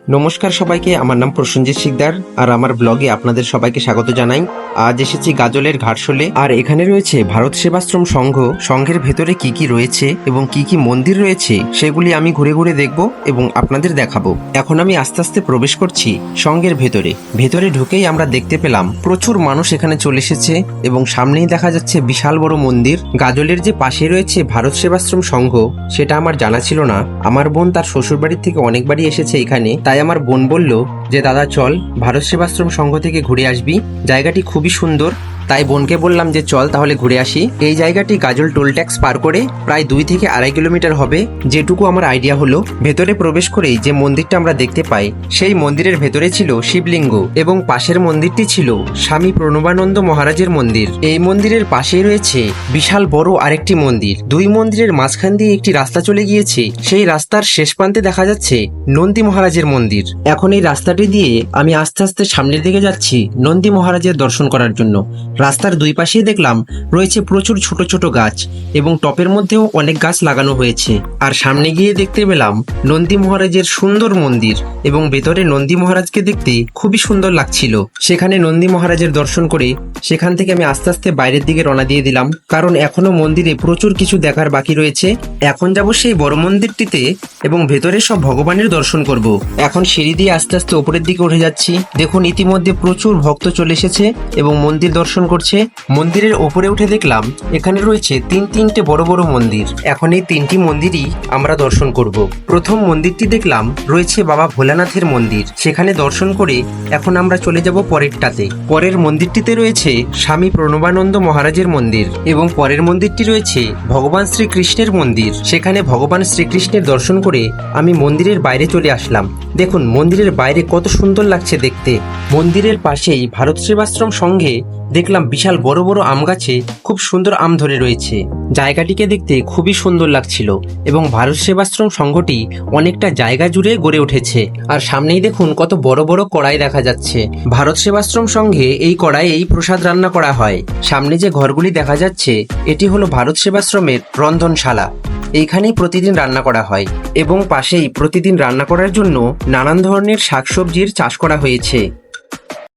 নমস্কার সবাইকে, আমার নাম প্রসেনজিৎ শিকদার আর আমার ব্লগে আপনাদের সবাইকে স্বাগত জানাই। আজ এসেছি গাজলের ঘাটশোলে, আর এখানে রয়েছে ভারত সেবাশ্রম সংঘ। সংঘের ভেতরে কি কি রয়েছে এবং কি কি মন্দির রয়েছে সেগুলি আমি ঘুরে ঘুরে দেখব এবং আপনাদের দেখাবো। এখন আমি আস্তে আস্তে প্রবেশ করছি সংঘের ভেতরে। ভেতরে ঢুকেই আমরা দেখতে পেলাম প্রচুর মানুষ এখানে চলে এসেছে এবং সামনেই দেখা যাচ্ছে বিশাল বড় মন্দির। গাজলের যে পাশে রয়েছে ভারত সেবাশ্রম সংঘ সেটা আমার জানা ছিল না। আমার বোন তার শ্বশুরবাড়ির থেকে অনেকবারই এসেছে এখানে, তাই আমার বোন বলল যে দাদা চল ভারত সেবাশ্রম সংঘ থেকে ঘুরে আসবি, জায়গাটি খুবই সুন্দর। তাই বোনকে বললাম যে চল তাহলে ঘুরে আসি। এই জায়গাটি গাজল টোল ট্যাক্স পার করে প্রায় 2 থেকে 2.5 কিলোমিটার হবে, যেটুকু আমার আইডিয়া হলো। ভেতরে প্রবেশ করেই যে মন্দিরটা আমরা দেখতে পাই সেই মন্দিরের ভেতরে ছিল শিবলিঙ্গ এবং পাশের মন্দিরটি ছিল স্বামী প্রণবানন্দ মহারাজের মন্দির। এই মন্দিরের পাশেই রয়েছে বিশাল বড় আরেকটি মন্দির। দুই মন্দিরের মাঝখান দিয়ে একটি রাস্তা চলে গিয়েছে, সেই রাস্তার শেষ প্রান্তে দেখা যাচ্ছে নন্দী মহারাজের মন্দির। এখন এই রাস্তাটি দিয়ে আমি আস্তে আস্তে সামনের দিকে যাচ্ছি নন্দী মহারাজের দর্শন করার জন্য। রাস্তার দুই পাশেই দেখলাম রয়েছে প্রচুর ছোট ছোট গাছ এবং টপের মধ্যেও অনেক গাছ লাগানো হয়েছে। আর সামনে গিয়ে দেখতে পেলাম নন্দী মহারাজের সুন্দর মন্দির এবং ভেতরে নন্দী মহারাজকে দেখতে খুবই সুন্দর লাগছিল। সেখানে নন্দী মহারাজের দর্শন করে সেখান থেকে আমি আস্তে আস্তে বাইরের দিকে রওনা দিয়ে দিলাম, কারণ এখনো মন্দিরে প্রচুর কিছু দেখার বাকি রয়েছে। এখন যাব সেই বড় মন্দিরটিতে এবং ভেতরে সব ভগবানের দর্শন করব। এখন সিঁড়ি দিয়ে আস্তে আস্তে উপরের দিকে উঠে যাচ্ছি। দেখুন ইতিমধ্যে প্রচুর ভক্ত চলে এসেছে এবং মন্দির দর্শন করছে। মন্দিরের ওপরে উঠে দেখলাম এখানে রয়েছে তিনটে বড় বড় মন্দির। এখন এই 3টি মন্দিরই আমরা দর্শন করব। প্রথম মন্দিরটি দেখলাম রয়েছে বাবা ভোলানাথের মন্দির, সেখানে দর্শন করে এখন আমরা চলে যাব পরেরটাতে। পরের মন্দিরটিতে রয়েছে স্বামী প্রণবানন্দ মহারাজের মন্দির এবং পরের মন্দিরটি রয়েছে ভগবান শ্রীকৃষ্ণের মন্দির। সেখানে ভগবান শ্রীকৃষ্ণের দর্শন করে আমি মন্দিরের বাইরে চলে আসলাম। দেখুন মন্দিরের বাইরে কত সুন্দর লাগছে দেখতে। মন্দিরের পাশেই ভারত সেবাশ্রম সংঘে দেখলাম বিশাল বড় বড় আম গাছে খুব সুন্দর আম ধরে রয়েছে। জায়গাটিকে দেখতে খুবই সুন্দর লাগছিল এবং ভারত সেবাশ্রম সংঘটি অনেকটা জায়গা জুড়ে গড়ে উঠেছে। আর সামনেই দেখুন কত বড় বড় কড়াই দেখা যাচ্ছে। ভারত সেবাশ্রম সংঘে এই কড়াইয়েই প্রসাদ রান্না করা হয়। সামনে যে ঘরগুলি দেখা যাচ্ছে এটি হলো ভারত সেবাশ্রমের রন্ধনশালা। এইখানেই প্রতিদিন রান্না করা হয় এবং পাশেই প্রতিদিন রান্না করার জন্য নানান ধরনের শাকসবজির চাষ করা হয়েছে।